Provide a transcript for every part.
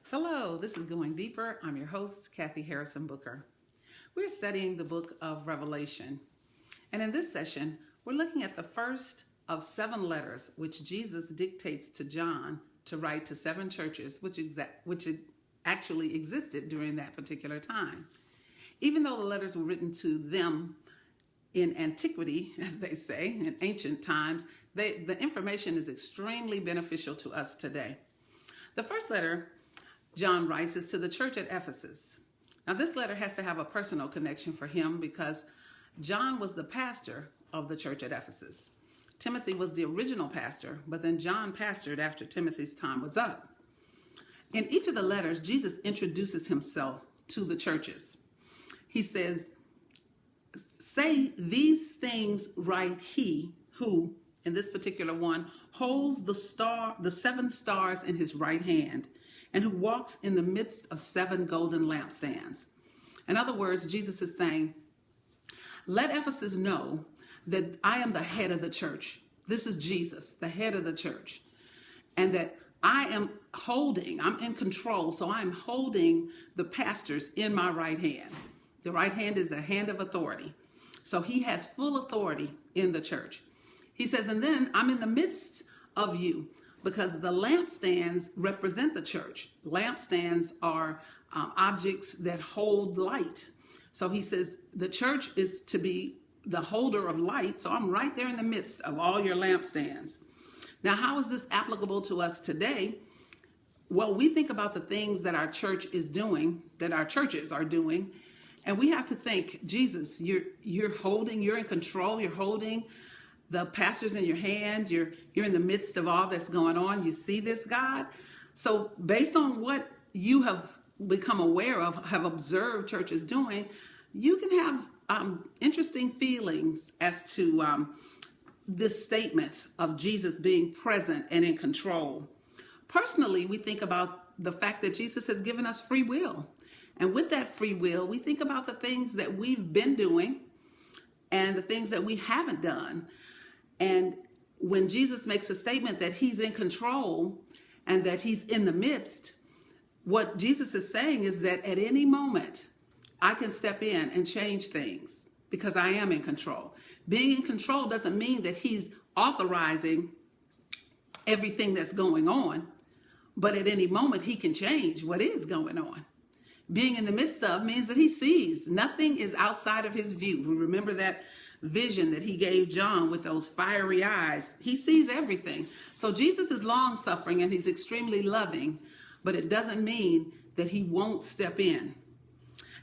Hello, this is Going Deeper. I'm your host, Kathy Harrison Booker. We're studying the book of Revelation. And in this session, we're looking at the first of 7 letters which Jesus dictates to John to write to 7 churches, which actually existed during that particular time. Even though the letters were written to them in antiquity, as they say, in ancient times, the information is extremely beneficial to us today. The first letter John writes is to the church at Ephesus. Now, this letter has to have a personal connection for him because John was the pastor of the church at Ephesus. Timothy was the original pastor, but then John pastored after Timothy's time was up. In each of the letters, Jesus introduces himself to the churches. He says, "Say these things write he who," in this particular one, "holds the 7 stars in his right hand, and who walks in the midst of 7 golden lampstands." In other words, Jesus is saying, let Ephesus know that I am the head of the church. This is Jesus, the head of the church. And that I'm in control, so I'm holding the pastors in my right hand. The right hand is the hand of authority. So he has full authority in the church. He says, and then I'm in the midst of you, because the lampstands represent the church. Lampstands are objects that hold light. So he says the church is to be the holder of light. So I'm right there in the midst of all your lampstands. Now, how is this applicable to us today? Well, we think about the things that our church is doing, that our churches are doing. And we have to think, Jesus, you're in control, you're holding the pastors in your hand, you're in the midst of all that's going on. You see this, God? So based on what you have become aware of, have observed churches doing, you can have interesting feelings as to this statement of Jesus being present and in control. Personally, we think about the fact that Jesus has given us free will. And with that free will, we think about the things that we've been doing and the things that we haven't done. And when Jesus makes a statement that he's in control and that he's in the midst, what Jesus is saying is that at any moment, I can step in and change things because I am in control. Being in control doesn't mean that he's authorizing everything that's going on, but at any moment, he can change what is going on. Being in the midst of means that he sees. Nothing is outside of his view. We remember that vision that he gave John with those fiery eyes. He sees everything. So Jesus is long-suffering and he's extremely loving, but it doesn't mean that he won't step in.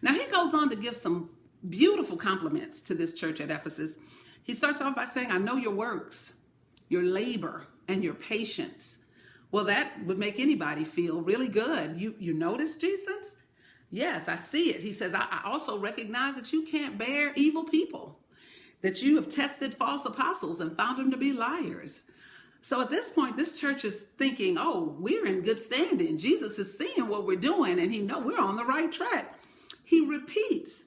Now, he goes on to give some beautiful compliments to this church at Ephesus. He starts off by saying, I know your works, your labor, and your patience. Well, that would make anybody feel really good. You notice, Jesus? Yes, I see it. He says, I also recognize that you can't bear evil people, that you have tested false apostles and found them to be liars. So at this point, this church is thinking, oh, we're in good standing. Jesus is seeing what we're doing and he knows we're on the right track. He repeats.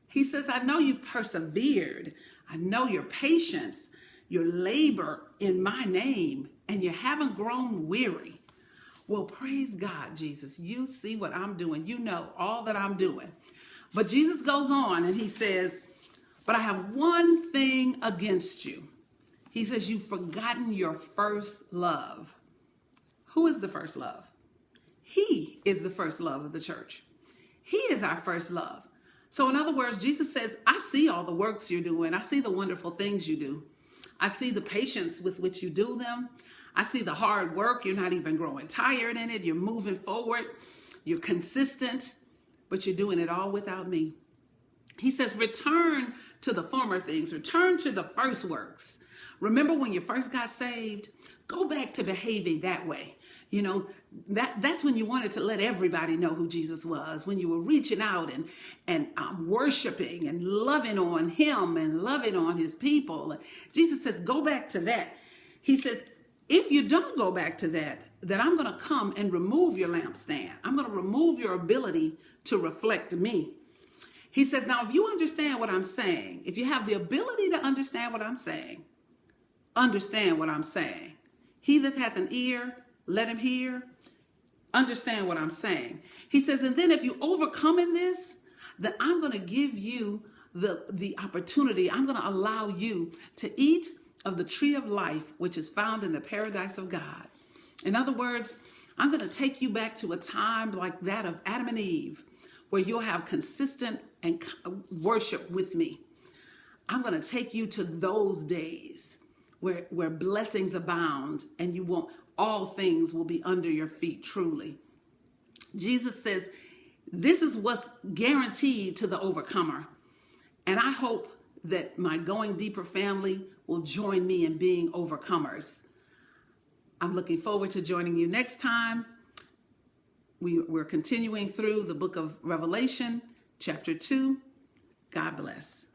He says, I know you've persevered. I know your patience, your labor in my name, and you haven't grown weary. Well, praise God, Jesus. You see what I'm doing. You know all that I'm doing. But Jesus goes on and he says, but I have one thing against you. He says, you've forgotten your first love. Who is the first love? He is the first love of the church. He is our first love. So in other words, Jesus says, I see all the works you're doing. I see the wonderful things you do. I see the patience with which you do them. I see the hard work. You're not even growing tired in it. You're moving forward. You're consistent, but you're doing it all without me. He says, return to the former things. Return to the first works. Remember when you first got saved? Go back to behaving that way. You know, that's when you wanted to let everybody know who Jesus was, when you were reaching out and worshiping and loving on him and loving on his people. Jesus says, go back to that. He says, if you don't go back to that, then I'm going to come and remove your lampstand. I'm going to remove your ability to reflect me. He says, now, if you understand what I'm saying, if you have the ability to understand what I'm saying, understand what I'm saying. He that hath an ear, let him hear. understand what I'm saying. He says, and then if you overcome in this, then I'm going to give you the opportunity. I'm going to allow you to eat of the tree of life, which is found in the paradise of God. In other words, I'm going to take you back to a time like that of Adam and Eve, where you'll have consistent and worship with me. I'm going to take you to those days where blessings abound and you won't, all things will be under your feet truly. Jesus says, this is what's guaranteed to the overcomer. And I hope that my Going Deeper family will join me in being overcomers. I'm looking forward to joining you next time. We're continuing through the book of Revelation, chapter 2. God bless.